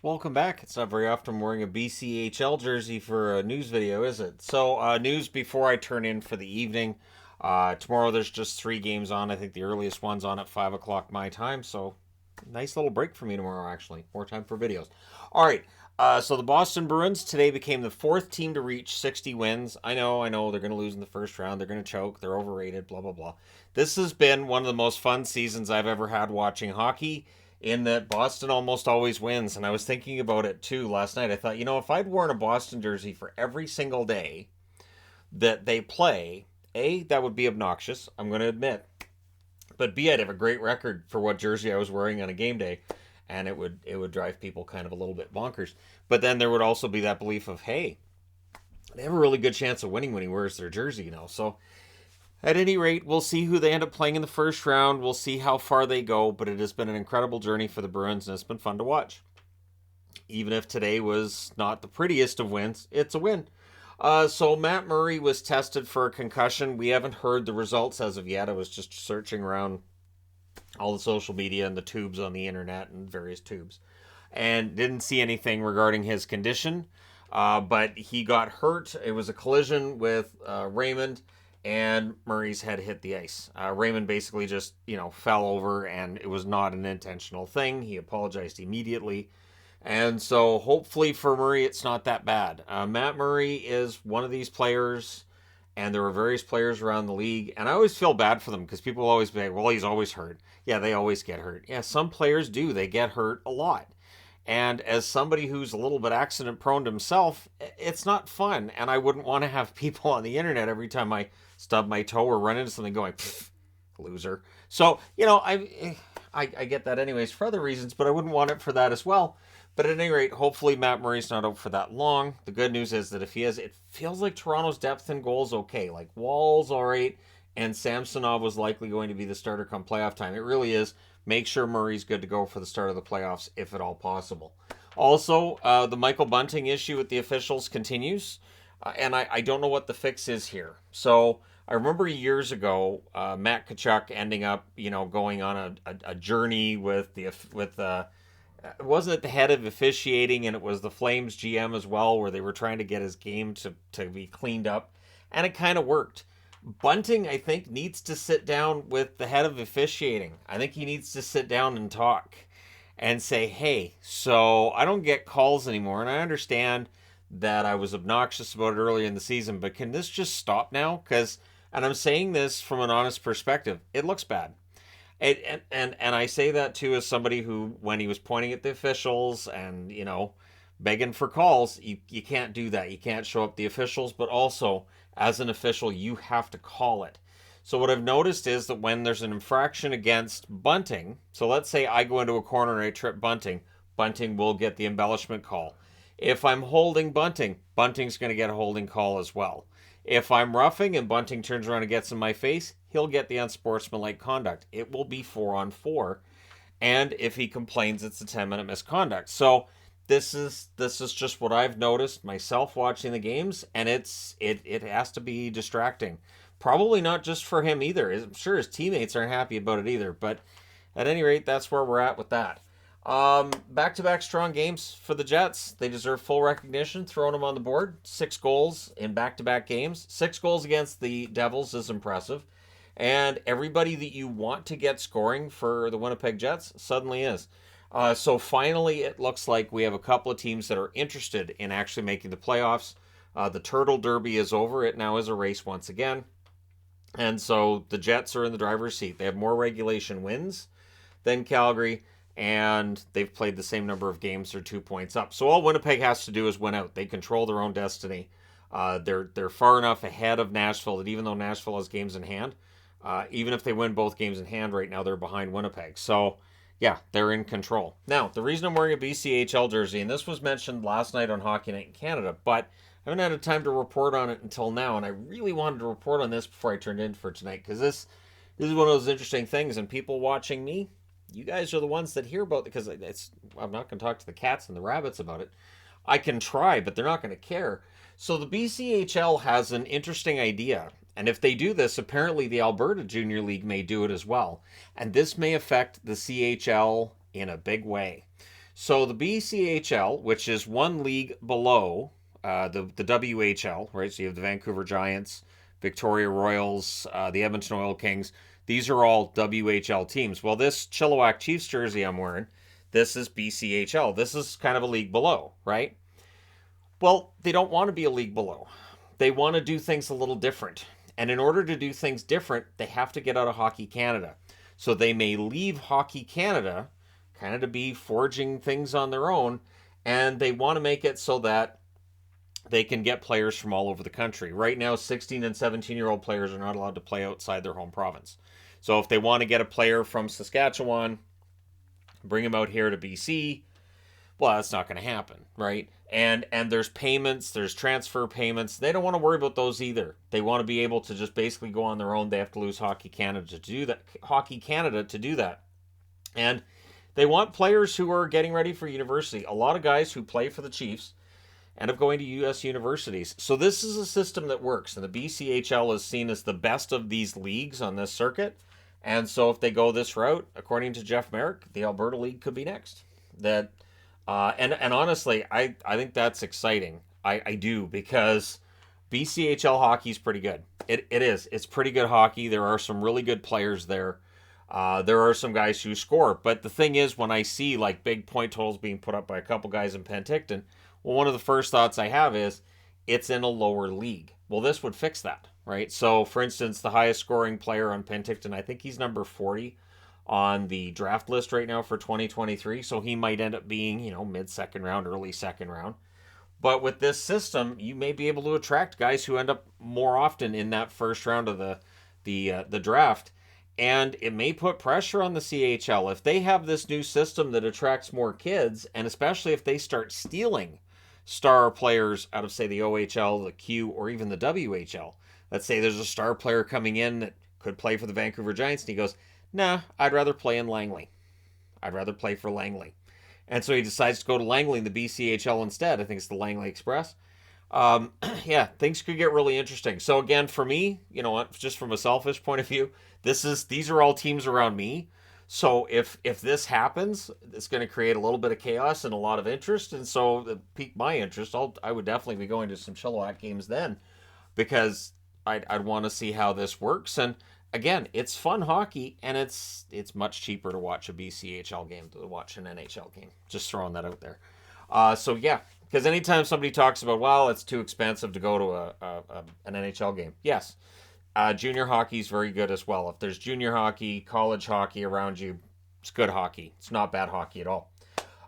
Welcome back. It's not very often I'm wearing a BCHL jersey for a news video, is it? So, news before I turn in for the evening. Tomorrow there's just 3 games on. I think the earliest one's on at 5 o'clock my time. So, nice little break for me tomorrow, actually. More time for videos. All right. So, the Boston Bruins today became the 4th team to reach 60 wins. I know, they're going to lose in the first round. They're going to choke. They're overrated, blah, blah, blah. This has been one of the most fun seasons I've ever had watching hockey in that Boston almost always wins. And I was thinking about it too last night. I thought, if I'd worn a Boston jersey for every single day that they play, A, that would be obnoxious, I'm going to admit. But B, I'd have a great record for what jersey I was wearing on a game day. And it would drive people kind of a little bit bonkers. But then there would also be that belief of, hey, they have a really good chance of winning when he wears their jersey. So at any rate, we'll see who they end up playing in the first round. We'll see how far they go, but it has been an incredible journey for the Bruins, and it's been fun to watch. Even if today was not the prettiest of wins, it's a win. So Matt Murray was tested for a concussion. We haven't heard the results as of yet. I was just searching around all the social media and the tubes on the internet and various tubes, and didn't see anything regarding his condition. But he got hurt. It was a collision with Raymond, and Murray's head hit the ice. Raymond basically just, fell over, and it was not an intentional thing. He apologized immediately. And so hopefully for Murray, it's not that bad. Matt Murray is one of these players, and there are various players around the league. And I always feel bad for them because people always say, well, he's always hurt. Yeah, they always get hurt. Yeah, some players do. They get hurt a lot. And as somebody who's a little bit accident prone himself, it's not fun. And I wouldn't want to have people on the internet every time I stub my toe or run into something going, loser. So, I get that anyways for other reasons, but I wouldn't want it for that as well. But at any rate, hopefully Matt Murray's not out for that long. The good news is that if he is, it feels like Toronto's depth in goals okay. Like Wall's all right, and Samsonov was likely going to be the starter come playoff time. It really is. Make sure Murray's good to go for the start of the playoffs, if at all possible. Also, the Michael Bunting issue with the officials continues, and I don't know what the fix is here. So I remember years ago, Matt Tkachuk ending up, going on a journey with wasn't it the head of officiating, and it was the Flames GM as well, where they were trying to get his game to be cleaned up, and it kind of worked. Bunting, I think, needs to sit down with the head of officiating. I think he needs to sit down and talk and say, hey, so I don't get calls anymore, and I understand that I was obnoxious about it earlier in the season, but can this just stop now? And I'm saying this from an honest perspective, it looks bad. And I say that too as somebody who, when he was pointing at the officials and, begging for calls, you can't do that. You can't show up the officials, but also as an official, you have to call it. So what I've noticed is that when there's an infraction against Bunting, so let's say I go into a corner and I trip Bunting, Bunting will get the embellishment call. If I'm holding Bunting, Bunting's going to get a holding call as well. If I'm roughing and Bunting turns around and gets in my face, he'll get the unsportsmanlike conduct. It will be 4-on-4. And if he complains, it's a 10-minute misconduct. So this is just what I've noticed myself watching the games, and it has to be distracting. Probably not just for him either. I'm sure his teammates aren't happy about it either. But at any rate, that's where we're at with that. Back-to-back strong games for the Jets. They deserve full recognition, throwing them on the board. 6 goals in back-to-back games. 6 goals against the Devils is impressive. And everybody that you want to get scoring for the Winnipeg Jets suddenly is. So finally, it looks like we have a couple of teams that are interested in actually making the playoffs. The Turtle Derby is over. It now is a race once again. And so the Jets are in the driver's seat. They have more regulation wins than Calgary, and they've played the same number of games. They're 2 points up. So all Winnipeg has to do is win out. They control their own destiny. They're far enough ahead of Nashville that even though Nashville has games in hand, even if they win both games in hand right now, they're behind Winnipeg. So, yeah, they're in control. Now, the reason I'm wearing a BCHL jersey, and this was mentioned last night on Hockey Night in Canada, but I haven't had a time to report on it until now, and I really wanted to report on this before I turned in for tonight, because this is one of those interesting things, and people watching me, you guys are the ones that hear about it, because I'm not going to talk to the cats and the rabbits about it. I can try, but they're not going to care. So the BCHL has an interesting idea. And if they do this, apparently the Alberta Junior League may do it as well. And this may affect the CHL in a big way. So the BCHL, which is one league below the WHL, right? So you have the Vancouver Giants, Victoria Royals, the Edmonton Oil Kings. These are all WHL teams. Well, this Chilliwack Chiefs jersey I'm wearing, this is BCHL. This is kind of a league below, right? Well, they don't want to be a league below. They want to do things a little different. And in order to do things different, they have to get out of Hockey Canada. So they may leave Hockey Canada kind of to be forging things on their own. And they want to make it so that they can get players from all over the country. Right now, 16 and 17-year-old players are not allowed to play outside their home province. So if they want to get a player from Saskatchewan, bring him out here to BC, well, that's not going to happen, right? And there's payments, there's transfer payments. They don't want to worry about those either. They want to be able to just basically go on their own. They have to lose Hockey Canada to do that. Hockey Canada to do that. And they want players who are getting ready for university. A lot of guys who play for the Chiefs end up going to U.S. universities. So this is a system that works, and the BCHL is seen as the best of these leagues on this circuit. And so if they go this route, according to Jeff Merrick, the Alberta League could be next. And honestly, I think that's exciting. I do, because BCHL hockey is pretty good. It is. It's pretty good hockey. There are some really good players there. There are some guys who score. But the thing is, when I see like big point totals being put up by a couple guys in Penticton, well, one of the first thoughts I have is it's in a lower league. Well, this would fix that, right? So, for instance, the highest scoring player on Penticton, I think he's number 40 on the draft list right now for 2023. So he might end up being, mid-second round, early second round. But with this system, you may be able to attract guys who end up more often in that first round of the draft. And it may put pressure on the CHL if they have this new system that attracts more kids, and especially if they start stealing star players out of, say, the OHL, the Q, or even the WHL. Let's say there's a star player coming in that could play for the Vancouver Giants, and he goes, nah, I'd rather play in Langley. I'd rather play for Langley. And so he decides to go to Langley in the BCHL instead. I think it's the Langley Express. Yeah, things could get really interesting. So again, for me, just from a selfish point of view, these are all teams around me. So if this happens, it's going to create a little bit of chaos and a lot of interest. And so it piqued my interest. I would definitely be going to some Chilliwack games then, because I'd want to see how this works. And again, it's fun hockey, and it's much cheaper to watch a BCHL game than to watch an NHL game. Just throwing that out there. So yeah, because anytime somebody talks about, well, it's too expensive to go to an NHL game. Yes, junior hockey is very good as well. If there's junior hockey, college hockey around you, it's good hockey. It's not bad hockey at all.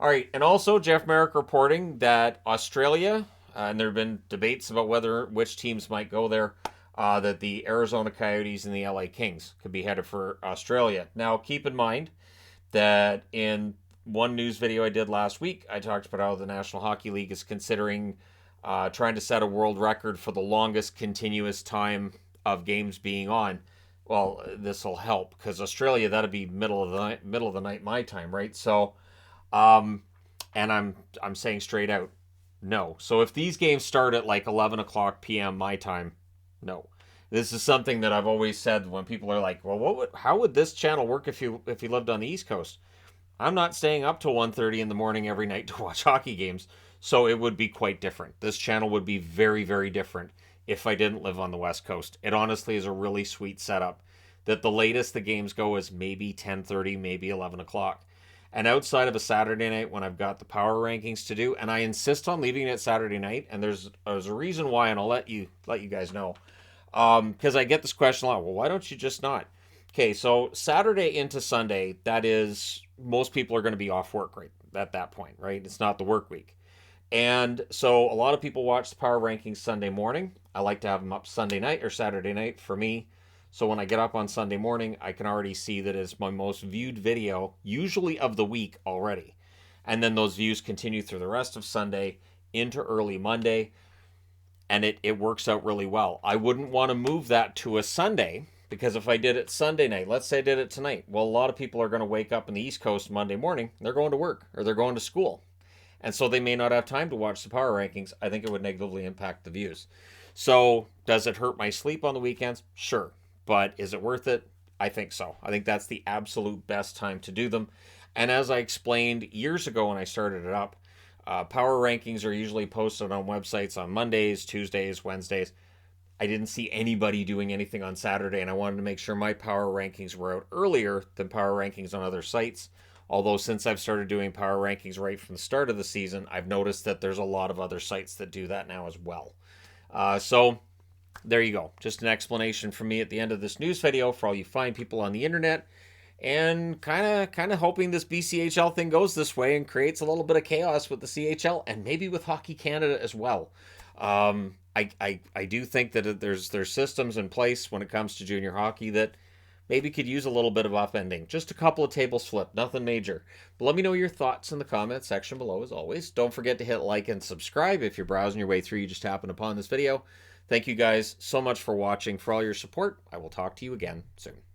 All right, and also Jeff Merrick reporting that Australia, and there have been debates about which teams might go there, that the Arizona Coyotes and the LA Kings could be headed for Australia. Now, keep in mind that in one news video I did last week, I talked about how the National Hockey League is considering trying to set a world record for the longest continuous time of games being on. Well, this will help, because Australia, that'd be middle of the night my time, right? So, and I'm saying straight out, no. So if these games start at like 11 o'clock p.m. my time, no. This is something that I've always said when people are like, well, how would this channel work if you lived on the East Coast? I'm not staying up till 1:30 in the morning every night to watch hockey games, so it would be quite different. This channel would be very, very different if I didn't live on the West Coast. It honestly is a really sweet setup that the latest the games go is maybe 10:30, maybe 11 o'clock. And outside of a Saturday night when I've got the power rankings to do, and I insist on leaving it Saturday night, and there's a reason why, and I'll let you guys know. Because I get this question a lot. Well, why don't you just not? Okay, so Saturday into Sunday, that is, most people are going to be off work right at that point, right? It's not the work week. And so a lot of people watch the power rankings Sunday morning. I like to have them up Sunday night or Saturday night for me. So when I get up on Sunday morning, I can already see that it's my most viewed video, usually of the week already. And then those views continue through the rest of Sunday into early Monday. And it works out really well. I wouldn't want to move that to a Sunday, because if I did it Sunday night, let's say I did it tonight, well, a lot of people are going to wake up in the East Coast Monday morning. They're going to work or they're going to school. And so they may not have time to watch the power rankings. I think it would negatively impact the views. So does it hurt my sleep on the weekends? Sure. But is it worth it? I think so. I think that's the absolute best time to do them. And as I explained years ago when I started it up, power rankings are usually posted on websites on Mondays, Tuesdays, Wednesdays. I didn't see anybody doing anything on Saturday, and I wanted to make sure my power rankings were out earlier than power rankings on other sites. Although, since I've started doing power rankings right from the start of the season, I've noticed that there's a lot of other sites that do that now as well. So, there you go. Just an explanation from me at the end of this news video for all you fine people on the internet, and kind of hoping this BCHL thing goes this way and creates a little bit of chaos with the CHL and maybe with Hockey Canada as well. I do think that there's systems in place when it comes to junior hockey that maybe could use a little bit of upending. Just a couple of tables flipped, nothing major. But let me know your thoughts in the comments section below as always. Don't forget to hit like and subscribe if you're browsing your way through, you just happened upon this video. Thank you guys so much for watching, for all your support. I will talk to you again soon.